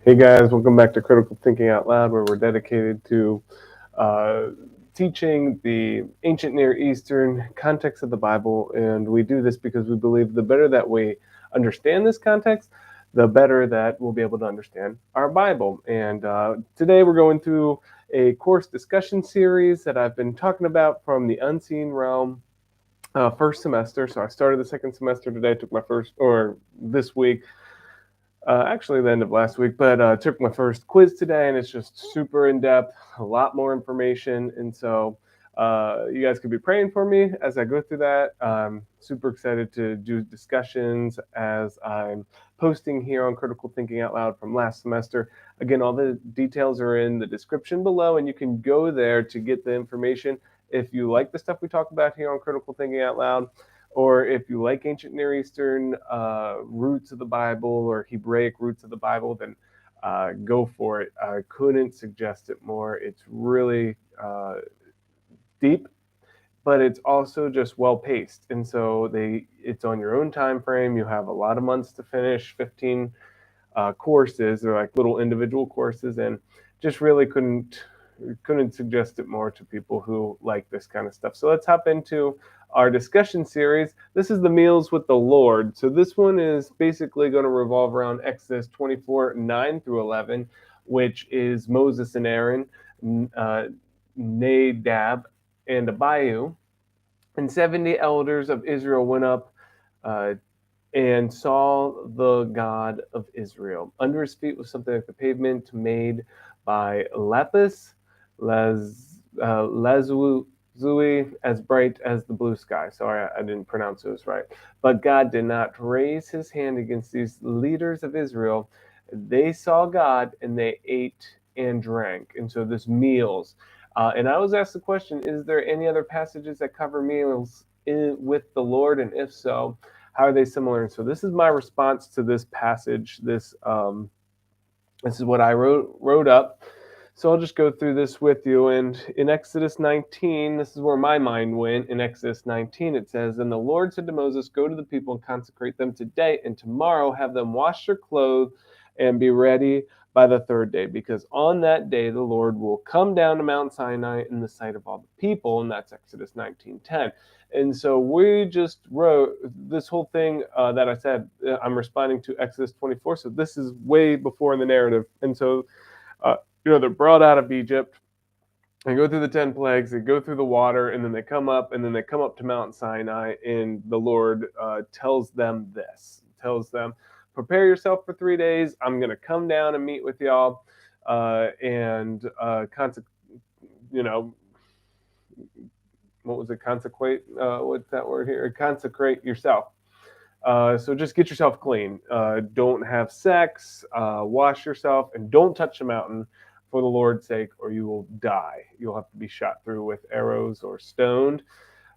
Hey guys, welcome back to Critical Thinking Out Loud, where we're dedicated to uh, teaching the ancient Near Eastern context of the Bible. And we do this because we believe the better that we understand this context, the better that we'll be able to understand our Bible. And today we're going through a course discussion series that I've been talking about from the Unseen Realm first semester. So I started the second semester today, took my first, or this week, actually the end of last week, but took my first quiz today, and it's just super in depth, a lot more information, and so you guys could be praying for me as I go through that. I'm super excited to do discussions as I'm posting here on Critical Thinking Out Loud from last semester. Again, all the details are in the description below, and you can go there to get the information. If you like the stuff we talk about here on Critical Thinking Out Loud, or if you like ancient Near Eastern roots of the Bible or Hebraic roots of the Bible, then go for it. I couldn't suggest it more. It's really deep, but it's also just well paced, and so it's on your own time frame. You have a lot of months to finish 15 courses. They're like little individual courses, and just really couldn't suggest it more to people who like this kind of stuff. So let's hop into our discussion series. This is the Meals with the Lord. So this one is basically going to revolve around Exodus 24, 9 through 11, which is Moses and Aaron, uh, Nadab and Abihu. And 70 elders of Israel went up uh, and saw the God of Israel. Under his feet was something like the pavement made by lapis lazuli, as bright as the blue sky. Sorry, I didn't pronounce those right. But God did not raise his hand against these leaders of Israel. They saw God and they ate and drank. And so this meals. And I was asked the question, is there any other passages that cover meals with the Lord? And if so, how are they similar? And so this is my response to this passage. This is what I wrote up. So I'll just go through this with you. And in Exodus 19, this is where my mind went. In Exodus 19, it says, "And the Lord said to Moses, Go to the people and consecrate them today, and tomorrow have them wash their clothes and be ready by the third day, because on that day the Lord will come down to Mount Sinai in the sight of all the people." And that's Exodus 19:10. And so we just wrote this whole thing that I said. I'm responding to Exodus 24. So this is way before in the narrative. And so, they're brought out of Egypt. They go through the 10 plagues, they go through the water, and then they come up, and then they come up to Mount Sinai, and the Lord tells them this, tells them, prepare yourself for 3 days. I'm going to come down and meet with y'all, and you know, what was it? Consecrate. What's that word here? Consecrate yourself. So just get yourself clean. Don't have sex. Wash yourself, and don't touch the mountain for the Lord's sake, or you will die. You'll have to be shot through with arrows or stoned.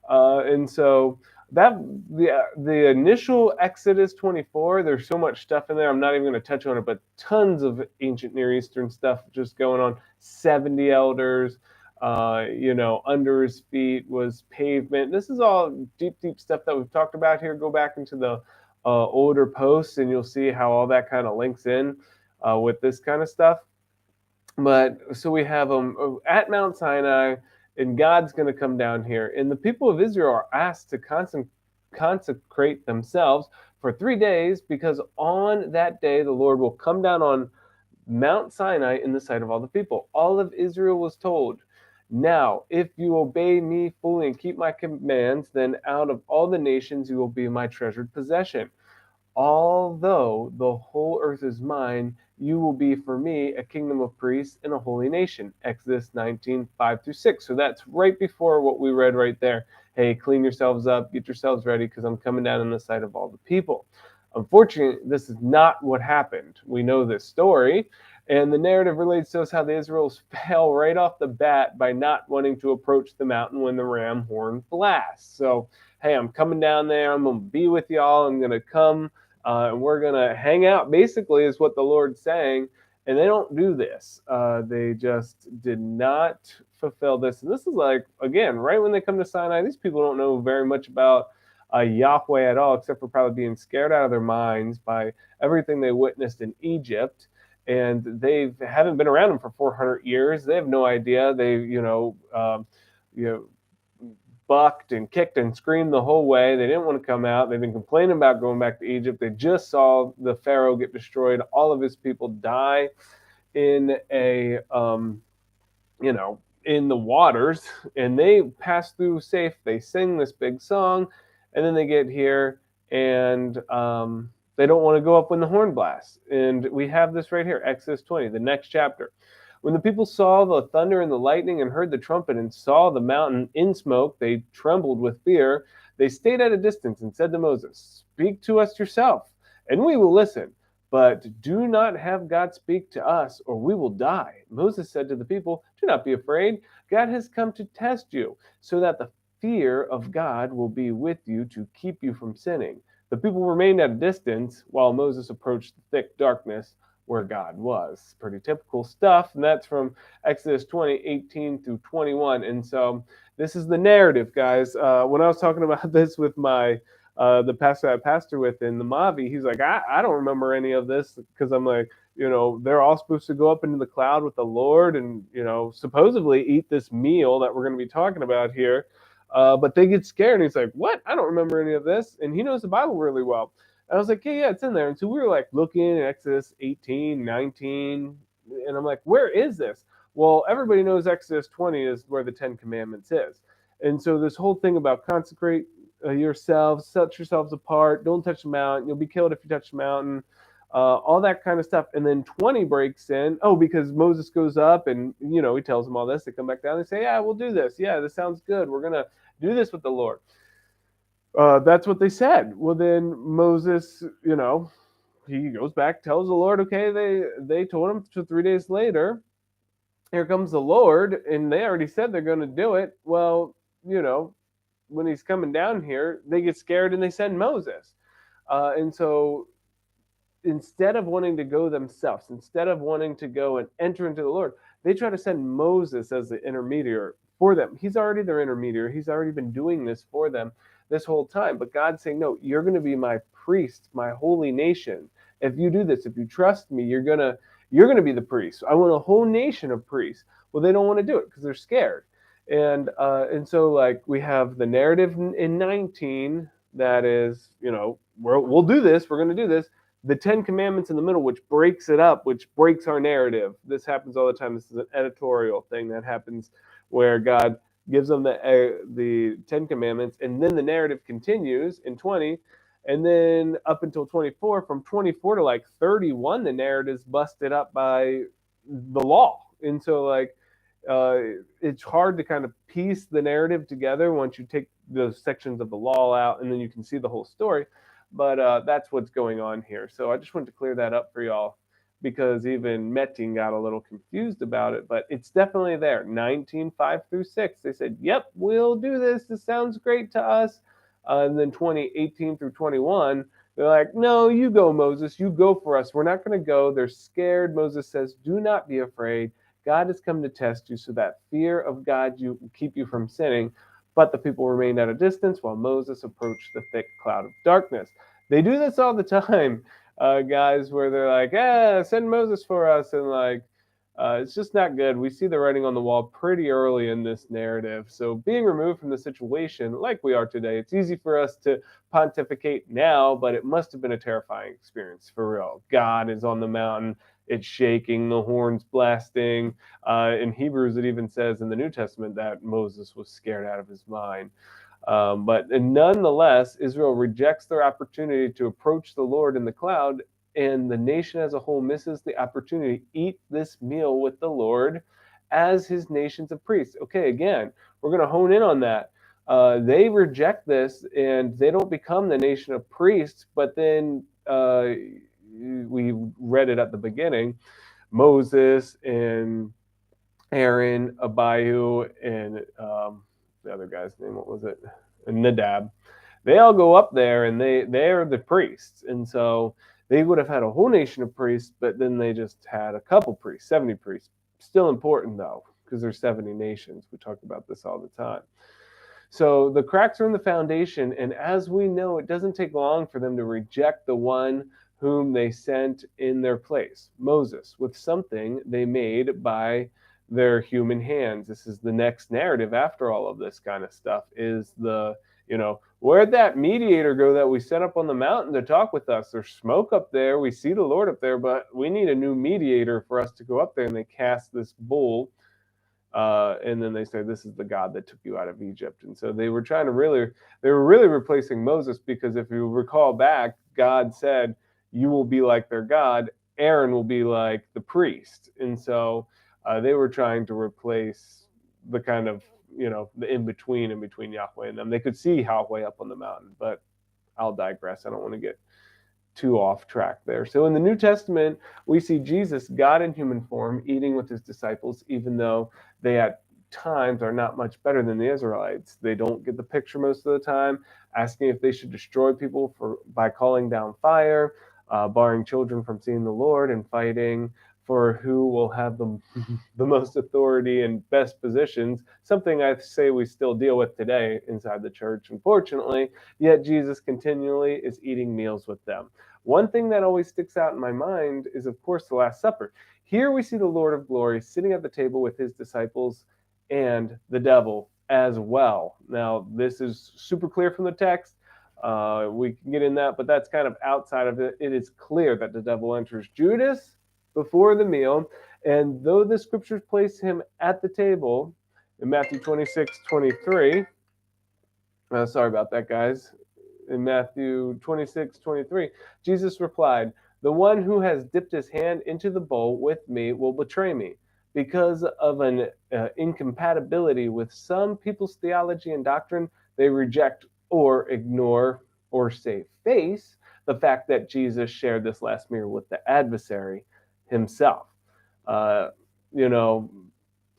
And so that the initial Exodus 24, there's so much stuff in there. I'm not even going to touch on it, but tons of ancient Near Eastern stuff just going on. 70 elders. Under his feet was pavement. This is all deep, deep stuff that we've talked about here. Go back into the older posts, and you'll see how all that kind of links in with this kind of stuff. But so we have them at Mount Sinai, and God's going to come down here. And the people of Israel are asked to consecrate themselves for 3 days, because on that day the Lord will come down on Mount Sinai in the sight of all the people. All of Israel was told, now, if you obey me fully and keep my commands, then out of all the nations you will be my treasured possession. Although the whole earth is mine, you will be for me a kingdom of priests and a holy nation. Exodus 19, 5 through 6. So that's right before what we read right there. Hey, clean yourselves up, get yourselves ready, because I'm coming down in the sight of all the people. Unfortunately, this is not what happened. We know this story, and the narrative relates to us how the Israelites fell right off the bat by not wanting to approach the mountain when the ram horn blasts. So, hey, I'm coming down there. I'm going to be with y'all. I'm going to come and we're going to hang out, basically, is what the Lord's saying. And they don't do this. They just did not fulfill this. And this is like, again, right when they come to Sinai, these people don't know very much about Yahweh at all, except for probably being scared out of their minds by everything they witnessed in Egypt. and they haven't been around him for 400 years. They have no idea. They, you know, bucked and kicked and screamed the whole way. They didn't want to come out. They've been complaining about going back to Egypt. They just saw the Pharaoh get destroyed, all of his people die in a in the waters, and they pass through safe. They sing this big song, and then they get here, and they don't want to go up when the horn blasts. And we have this right here, Exodus 20, the next chapter. When the people saw the thunder and the lightning and heard the trumpet and saw the mountain in smoke, they trembled with fear. They stayed at a distance and said to Moses, "Speak to us yourself, and we will listen. But do not have God speak to us, or we will die." Moses said to the people, "Do not be afraid. God has come to test you, so that the fear of God will be with you to keep you from sinning." The people remained at a distance while Moses approached the thick darkness where God was. Pretty typical stuff, and that's from Exodus 20:18 through 21. And so this is the narrative, guys. When I was talking about this with the pastor I pastor with in the Mavi, he's like, I don't remember any of this, because I'm like, they're all supposed to go up into the cloud with the Lord and, supposedly eat this meal that we're going to be talking about here. But they get scared, and he's like, "What? I don't remember any of this." And he knows the Bible really well. And I was like, yeah, it's in there. And so we were like looking at Exodus 18, 19, and I'm like, where is this? Well, everybody knows Exodus 20 is where the Ten Commandments is. And so this whole thing about consecrate yourselves, set yourselves apart, don't touch the mountain, you'll be killed if you touch the mountain, all that kind of stuff. And then 20 breaks in. Oh, because Moses goes up and, he tells them all this. They come back down and say, yeah, we'll do this. Yeah, this sounds good. We're going to do this with the Lord. That's what they said. Well, then Moses, he goes back, tells the Lord, okay, they told him. So 3 days later, here comes the Lord, and they already said they're going to do it. Well, when he's coming down here, they get scared and they send Moses. And so instead of wanting to go themselves, instead of wanting to go and enter into the Lord, they try to send Moses as the intermediary for them. He's already their intermediary. He's already been doing this for them this whole time. But God's saying, no, you're going to be my priest, my holy nation. If you do this, if you trust me, you're going to be the priest. I want a whole nation of priests. Well, they don't want to do it because they're scared. And so like we have the narrative in 19 that is, we'll do this. We're going to do this. The Ten Commandments in the middle, which breaks it up, which breaks our narrative. This happens all the time. This is an editorial thing that happens where God gives them the Ten Commandments, and then the narrative continues in 20, and then up until 24. From 24 to like 31, the narrative is busted up by the law. And so like it's hard to kind of piece the narrative together once you take those sections of the law out, and then you can see the whole story. But that's what's going on here. So I just wanted to clear that up for y'all, because even Metin got a little confused about it. But it's definitely there. 19:5 through 6. They said, yep, we'll do this. This sounds great to us. And then 20:18 through 21, they're like, no, you go, Moses. You go for us. We're not going to go. They're scared. Moses says, do not be afraid. God has come to test you, so that fear of God will keep you from sinning. But the people remained at a distance while Moses approached the thick cloud of darkness. They do this all the time, guys, where they're like, send Moses for us. And like, it's just not good. We see the writing on the wall pretty early in this narrative. So being removed from the situation like we are today, it's easy for us to pontificate now, but it must have been a terrifying experience for real. God is on the mountain. It's shaking, the horns blasting. In Hebrews, it even says in the New Testament that Moses was scared out of his mind. But nonetheless, Israel rejects their opportunity to approach the Lord in the cloud, and the nation as a whole misses the opportunity to eat this meal with the Lord as his nations of priests. Okay, again, we're going to hone in on that. They reject this, and they don't become the nation of priests, but then we read it at the beginning, Moses and Aaron, Abihu, and the other guy's name, what was it? Nadab. They all go up there, and they're the priests. And so they would have had a whole nation of priests, but then they just had a couple priests, 70 priests. Still important, though, because there's 70 nations. We talk about this all the time. So the cracks are in the foundation, and as we know, it doesn't take long for them to reject the one whom they sent in their place, Moses, with something they made by their human hands. This is the next narrative after all of this kind of stuff is where'd that mediator go that we set up on the mountain to talk with us? There's smoke up there. We see the Lord up there, but we need a new mediator for us to go up there. And they cast this bull. And then they say, this is the God that took you out of Egypt. And so they were really replacing Moses, because if you recall back, God said, you will be like their God. Aaron will be like the priest. And so they were trying to replace the kind of, the in between Yahweh and them. They could see Yahweh up on the mountain, but I'll digress. I don't want to get too off track there. So in the New Testament, we see Jesus, God in human form, eating with his disciples, even though they at times are not much better than the Israelites. They don't get the picture most of the time, asking if they should destroy people by calling down fire, barring children from seeing the Lord, and fighting for who will have the most authority and best positions, something I say we still deal with today inside the church, unfortunately, yet Jesus continually is eating meals with them. One thing that always sticks out in my mind is, of course, the Last Supper. Here we see the Lord of glory sitting at the table with his disciples and the devil as well. Now, this is super clear from the text. We can get in that, but that's kind of outside of it. It is clear that the devil enters Judas before the meal, and though the scriptures place him at the table in Matthew 26:23, sorry about that, guys. In Matthew 26:23, Jesus replied, the one who has dipped his hand into the bowl with me will betray me. Because of an incompatibility with some people's theology and doctrine, they reject or ignore or save face the fact that Jesus shared this last meal with the adversary himself. Uh, you know,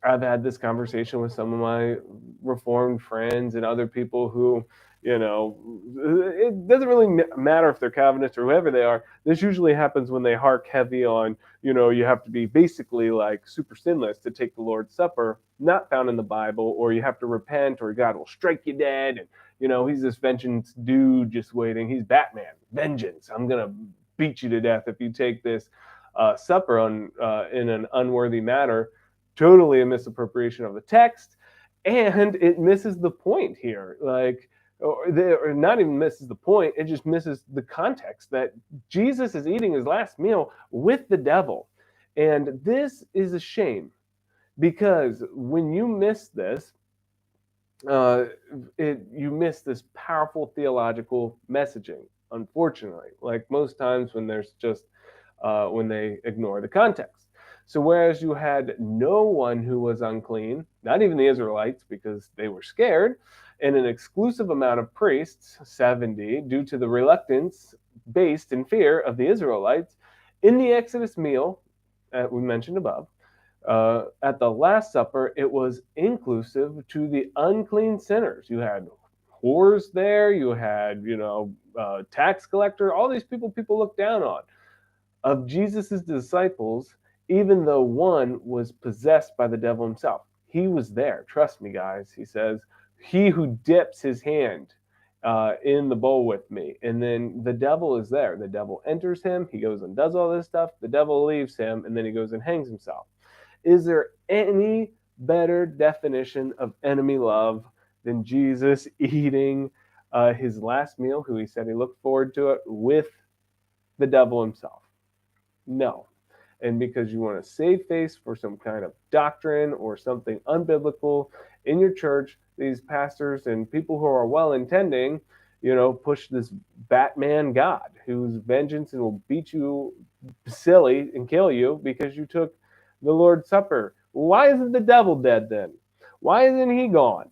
I've had this conversation with some of my Reformed friends and other people who, it doesn't really matter if they're Calvinists or whoever they are. This usually happens when they hark heavy on, you have to be basically like super sinless to take the Lord's Supper, not found in the Bible, or you have to repent, or God will strike you dead. And, he's this vengeance dude just waiting. He's Batman, vengeance. I'm going to beat you to death if you take this supper in an unworthy manner. Totally a misappropriation of the text, and it misses the point here. Or not even misses the point, it just misses the context that Jesus is eating his last meal with the devil. And this is a shame, because when you miss this, you miss this powerful theological messaging, unfortunately, like most times when there's just when they ignore the context. So whereas you had no one who was unclean, not even the Israelites, because they were scared, and an exclusive amount of priests, 70, due to the reluctance based in fear of the Israelites, in the Exodus meal we mentioned above, at the Last Supper, it was inclusive to the unclean sinners. You had whores there, you had, tax collector, all these people look down on. Of Jesus's disciples, even though one was possessed by the devil himself, he was there. Trust me, guys. He says, he who dips his hand in the bowl with me. And then the devil is there. The devil enters him. He goes and does all this stuff. The devil leaves him, and then he goes and hangs himself. Is there any better definition of enemy love than Jesus eating his last meal, who he said he looked forward to it, with the devil himself? No. And because you want to save face for some kind of doctrine or something unbiblical in your church, these pastors and people who are well-intending, push this Batman God whose vengeance will beat you silly and kill you because you took the Lord's Supper. Why isn't the devil dead then? Why isn't he gone?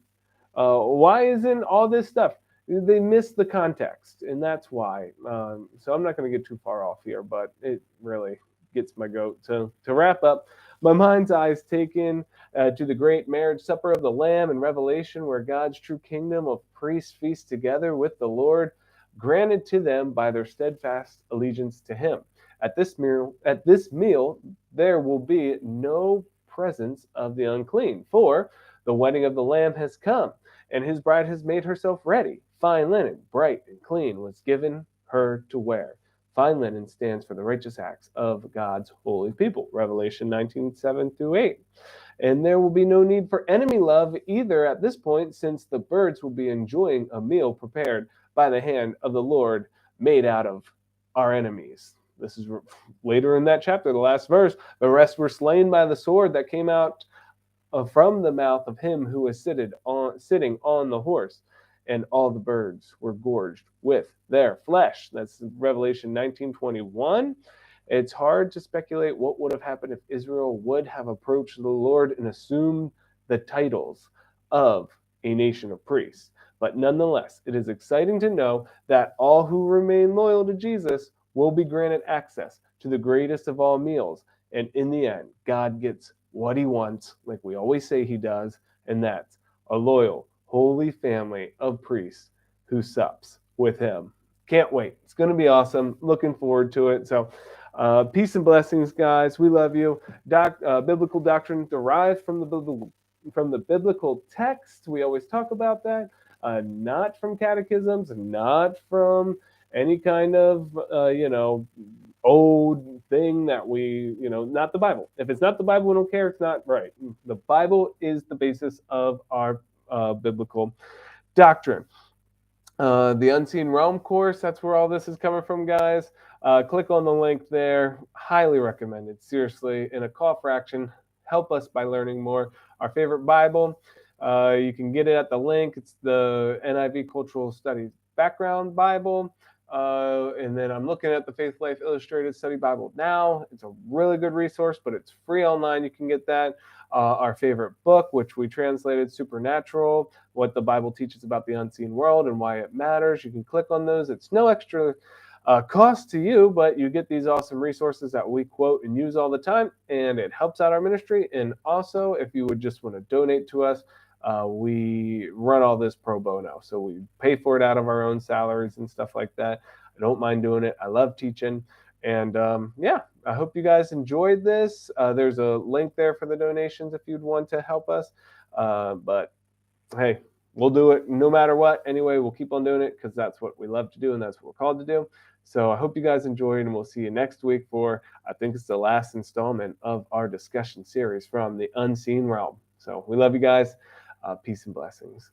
Why isn't all this stuff? They miss the context, and that's why. So I'm not going to get too far off here, but it really gets my goat. So to wrap up, my mind's eye is taken to the great marriage supper of the Lamb in Revelation, where God's true kingdom of priests feast together with the Lord, granted to them by their steadfast allegiance to him. At this meal, there will be no presence of the unclean, for the wedding of the Lamb has come, and his bride has made herself ready. Fine linen, bright and clean, was given her to wear. Fine linen stands for the righteous acts of God's holy people. Revelation 19:7 through 8. And there will be no need for enemy love either at this point, since the birds will be enjoying a meal prepared by the hand of the Lord, made out of our enemies. This is later in that chapter, the last verse. The rest were slain by the sword that came out from the mouth of him who was sitting on the horse, and all the birds were gorged with their flesh. That's Revelation 19:21. It's hard to speculate what would have happened if Israel would have approached the Lord and assumed the titles of a nation of priests. But nonetheless, it is exciting to know that all who remain loyal to Jesus will be granted access to the greatest of all meals. And in the end, God gets what he wants, like we always say he does, and that's a loyal, holy family of priests who sups with him. Can't wait. It's going to be awesome. Looking forward to it. So, peace and blessings, guys. We love you. Biblical doctrine derived from the biblical text. We always talk about that. Not from catechisms, not from any kind of old thing that not the Bible. If it's not the Bible, we don't care. It's not right. The Bible is the basis of our biblical doctrine. The Unseen Realm course, that's where all this is coming from, guys. Click on the link there. Highly recommended. Seriously. In a call for action, help us by learning more. Our favorite Bible, you can get it at the link. It's the NIV Cultural Studies Background Bible. And then I'm looking at the Faith Life Illustrated Study Bible now. It's a really good resource, but it's free online. You can get that. Our favorite book, which we translated, Supernatural, what the Bible teaches about the unseen world and why it matters. You can click on those. It's no extra cost to you, but you get these awesome resources that we quote and use all the time, and it helps out our ministry. And also, if you would just want to donate to us, we run all this pro bono. So we pay for it out of our own salaries and stuff like that. I don't mind doing it. I love teaching. And I hope you guys enjoyed this. There's a link there for the donations if you'd want to help us. But hey, we'll do it no matter what. Anyway, we'll keep on doing it because that's what we love to do and that's what we're called to do. So I hope you guys enjoyed, and we'll see you next week for, I think it's the last installment of our discussion series from the Unseen Realm. So we love you guys. Peace and blessings.